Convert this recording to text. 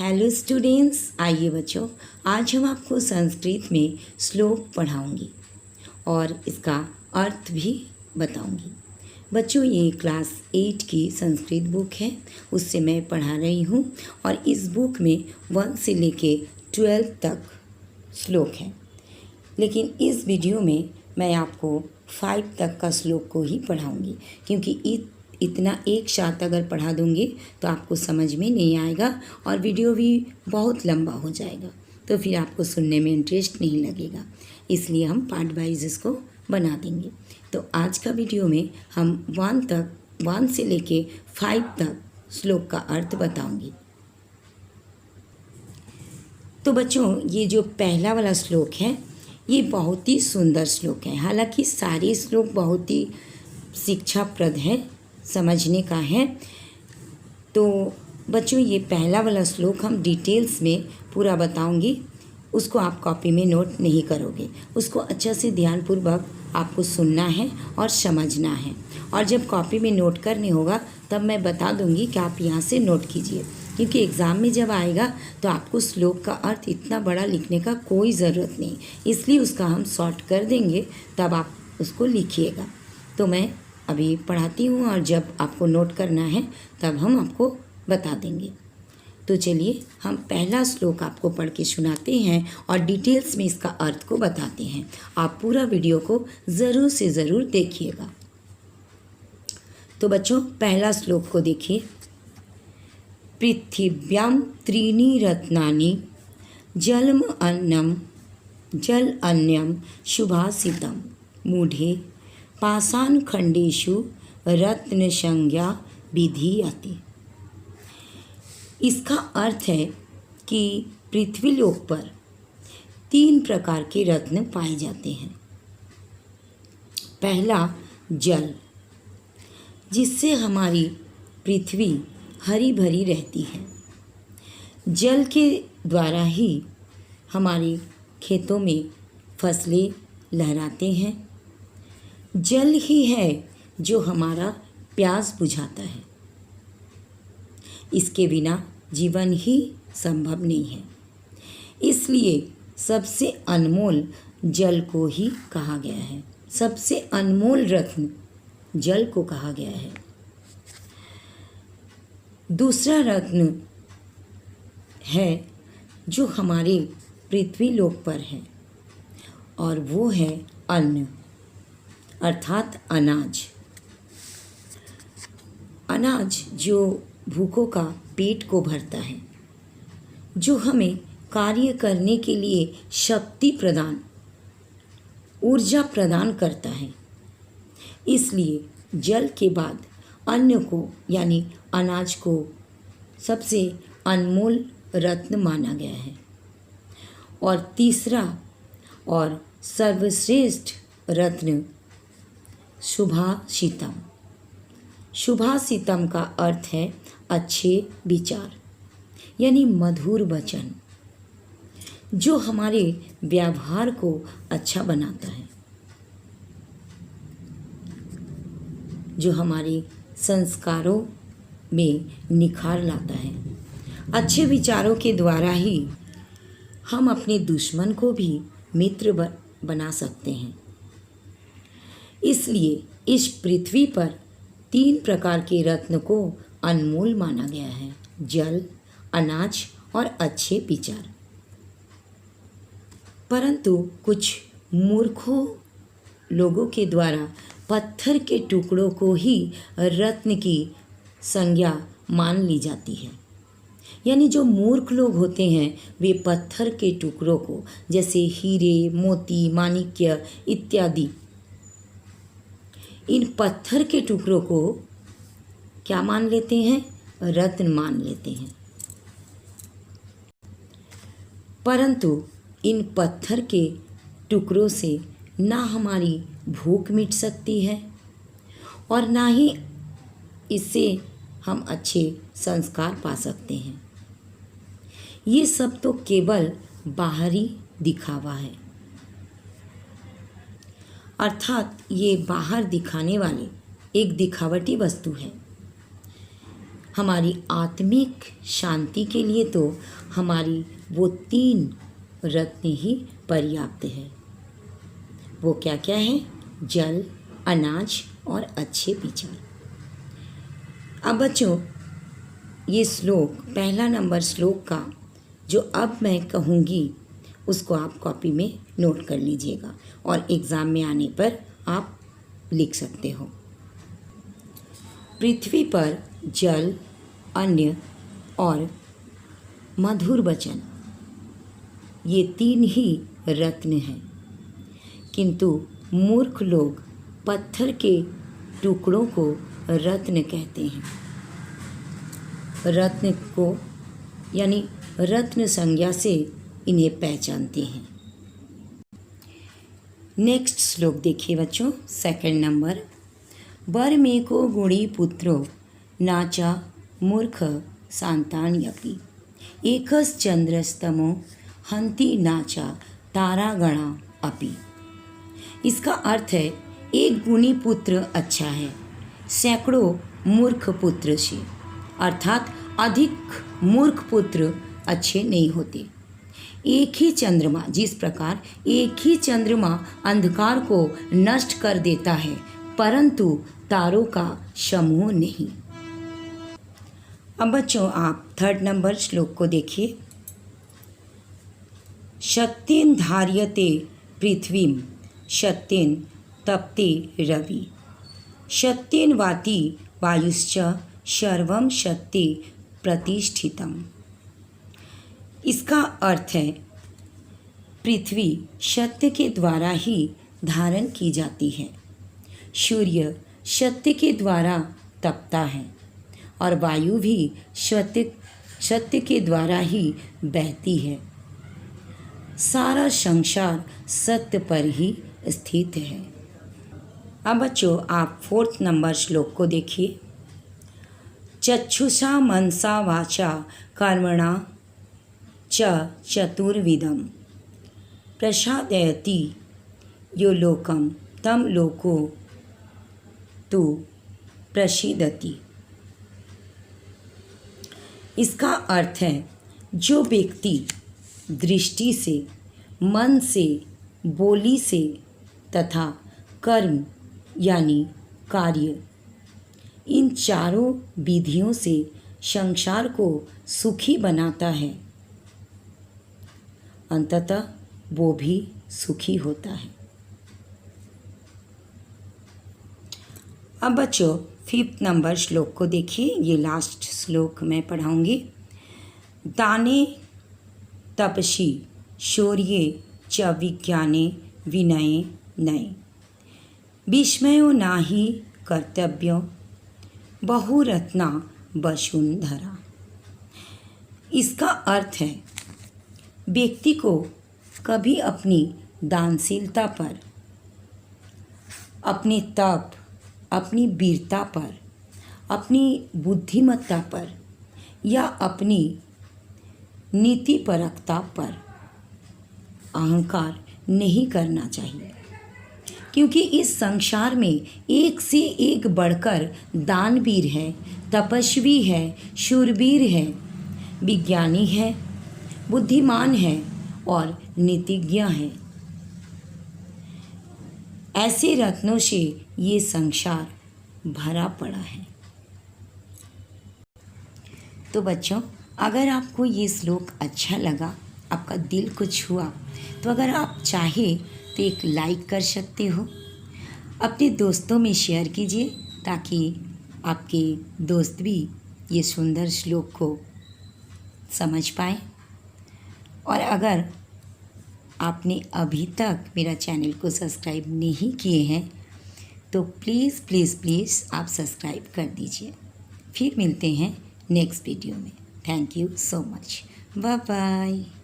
Hello students, आइए बच्चों, आज हम आपको संस्कृत में श्लोक पढ़ाऊंगी और इसका अर्थ भी बताऊंगी। बच्चों, ये क्लास 8 की संस्कृत बुक है, उससे मैं पढ़ा रही हूँ और इस बुक में 1 से लेके 12 तक श्लोक है। लेकिन इस वीडियो में मैं आपको 5 तक का श्लोक को ही पढ़ाऊंगी, क्योंकि इतना एक साथ अगर पढ़ा दूंगी तो आपको समझ में नहीं आएगा और वीडियो भी बहुत लंबा हो जाएगा, तो फिर आपको सुनने में इंटरेस्ट नहीं लगेगा। इसलिए हम पार्ट वाइज इसको बना देंगे। तो आज का वीडियो में हम 1 से लेके 5 तक श्लोक का अर्थ बताऊंगी। तो बच्चों, ये जो पहला वाला श्लोक है ये बहुत ही सुंदर श्लोक है। हालांकि सारे श्लोक बहुत ही शिक्षाप्रद है, समझने का है। तो बच्चों, ये पहला वाला श्लोक हम डिटेल्स में पूरा बताऊंगी, उसको आप कॉपी में नोट नहीं करोगे, उसको अच्छा से ध्यानपूर्वक आपको सुनना है और समझना है। और जब कॉपी में नोट करने होगा तब मैं बता दूंगी कि आप यहाँ से नोट कीजिए, क्योंकि एग्ज़ाम में जब आएगा तो आपको श्लोक का अर्थ इतना बड़ा लिखने का कोई ज़रूरत नहीं, इसलिए उसका हम शॉर्ट कर देंगे, तब आप उसको लिखिएगा। तो मैं अभी पढ़ाती हूँ और जब आपको नोट करना है तब हम आपको बता देंगे। तो चलिए हम पहला श्लोक आपको पढ़ के सुनाते हैं और डिटेल्स में इसका अर्थ को बताते हैं। आप पूरा वीडियो को ज़रूर से ज़रूर देखिएगा। तो बच्चों, पहला श्लोक को देखिए। पृथिव्यां त्रीणि रत्नानि जल अन्यम शुभासितं मूढ़े पाषाणखंडेषु रत्न संज्ञा विधीयते। इसका अर्थ है कि पृथ्वीलोक पर 3 प्रकार के रत्न पाए जाते हैं। पहला जल, जिससे हमारी पृथ्वी हरी भरी रहती है। जल के द्वारा ही हमारे खेतों में फसलें लहराते हैं। जल ही है जो हमारा प्यास बुझाता है। इसके बिना जीवन ही संभव नहीं है। इसलिए सबसे अनमोल जल को ही कहा गया है, सबसे अनमोल रत्न जल को कहा गया है। दूसरा रत्न है जो हमारे पृथ्वीलोक पर है, और वो है अन्न, अर्थात अनाज। अनाज जो भूखों का पेट को भरता है, जो हमें कार्य करने के लिए शक्ति प्रदान, ऊर्जा प्रदान करता है। इसलिए जल के बाद अन्न को यानी अनाज को सबसे अनमोल रत्न माना गया है। और तीसरा और सर्वश्रेष्ठ रत्न शुभाषितम। शुभाषितम का अर्थ है अच्छे विचार, यानी मधुर वचन, जो हमारे व्यवहार को अच्छा बनाता है, जो हमारे संस्कारों में निखार लाता है। अच्छे विचारों के द्वारा ही हम अपने दुश्मन को भी मित्र बना सकते हैं। इसलिए इस पृथ्वी पर 3 प्रकार के रत्न को अनमोल माना गया है: जल, अनाज और अच्छे विचार। परंतु कुछ मूर्खों लोगों के द्वारा पत्थर के टुकड़ों को ही रत्न की संज्ञा मान ली जाती है। यानी जो मूर्ख लोग होते हैं वे पत्थर के टुकड़ों को, जैसे हीरे, मोती, माणिक्य इत्यादि, इन पत्थर के टुकड़ों को क्या मान लेते हैं? रत्न मान लेते हैं। परंतु इन पत्थर के टुकड़ों से ना हमारी भूख मिट सकती है और ना ही इससे हम अच्छे संस्कार पा सकते हैं। ये सब तो केवल बाहरी दिखावा है, अर्थात ये बाहर दिखाने वाले एक दिखावटी वस्तु है। हमारी आत्मिक शांति के लिए तो हमारी वो 3 रत्न ही पर्याप्त है। वो क्या क्या है? जल, अनाज और अच्छे विचार। अब बच्चों, ये श्लोक, पहला नंबर श्लोक का जो अब मैं कहूँगी उसको आप कॉपी में नोट कर लीजिएगा और एग्ज़ाम में आने पर आप लिख सकते हो। पृथ्वी पर जल, अन्न और मधुर वचन, ये 3 ही रत्न हैं, किंतु मूर्ख लोग पत्थर के टुकड़ों को रत्न कहते हैं। रत्न को यानी रत्न संज्ञा से इन्हें पहचानते हैं। नेक्स्ट श्लोक देखिए बच्चों, सेकंड नंबर। वर में को गुणी पुत्रो नाचा मूर्ख सांतान्यपि एकस चंद्रस्तमो हंति नाचा तारागणा अपि। इसका अर्थ है, एक गुणी पुत्र अच्छा है सैकड़ों मूर्ख पुत्र से, अर्थात अधिक मूर्ख पुत्र अच्छे नहीं होते। एक ही चंद्रमा, जिस प्रकार एक ही चंद्रमा अंधकार को नष्ट कर देता है परंतु तारों का समूह नहीं। अब बच्चों आप थर्ड नंबर श्लोक को देखिए। शक्तिन धार्यते पृथ्वीं शक्तिन तप्ते रवि शक्तिन वाति वायुश्च सर्वं शक्ति प्रतिष्ठितम्। इसका अर्थ है, पृथ्वी सत्य के द्वारा ही धारण की जाती है, सूर्य सत्य के द्वारा तपता है और वायु भी सत्य के द्वारा ही बहती है। सारा संसार सत्य पर ही स्थित है। अब बच्चों आप फोर्थ नंबर श्लोक को देखिए। चक्षुषा मनसा वाचा कर्मणा च चतुर्विधम प्रसादयति यो लोकम तम लोको तु प्रसीदति। इसका अर्थ है, जो व्यक्ति दृष्टि से, मन से, बोली से तथा कर्म यानी कार्य, इन चारों विधियों से संसार को सुखी बनाता है, अंततः वो भी सुखी होता है। अब बच्चों फिफ्थ नंबर श्लोक को देखिए, ये लास्ट श्लोक मैं पढ़ाऊंगी। दाने तपसी शौर्ये च विज्ञाने विनये नये विस्मयो नाही कर्तव्यो बहुरत्ना वसुंधरा। इसका अर्थ है, व्यक्ति को कभी अपनी दानशीलता पर, अपने तप, अपनी वीरता पर, अपनी बुद्धिमत्ता पर या अपनी नीतिपरकता पर अहंकार नहीं करना चाहिए, क्योंकि इस संसार में एक से एक बढ़कर दानवीर है, तपस्वी है, शूरवीर है, विज्ञानी है, बुद्धिमान है और नीतिज्ञ है। ऐसे रत्नों से ये संसार भरा पड़ा है। तो बच्चों, अगर आपको ये श्लोक अच्छा लगा, आपका दिल को छुआ, तो अगर आप चाहे तो एक लाइक कर सकते हो, अपने दोस्तों में शेयर कीजिए ताकि आपके दोस्त भी ये सुंदर श्लोक को समझ पाए। और अगर आपने अभी तक मेरा चैनल को सब्सक्राइब नहीं किए हैं तो प्लीज़ प्लीज़ प्लीज़ आप सब्सक्राइब कर दीजिए। फिर मिलते हैं नेक्स्ट वीडियो में। Thank you so much. Bye bye.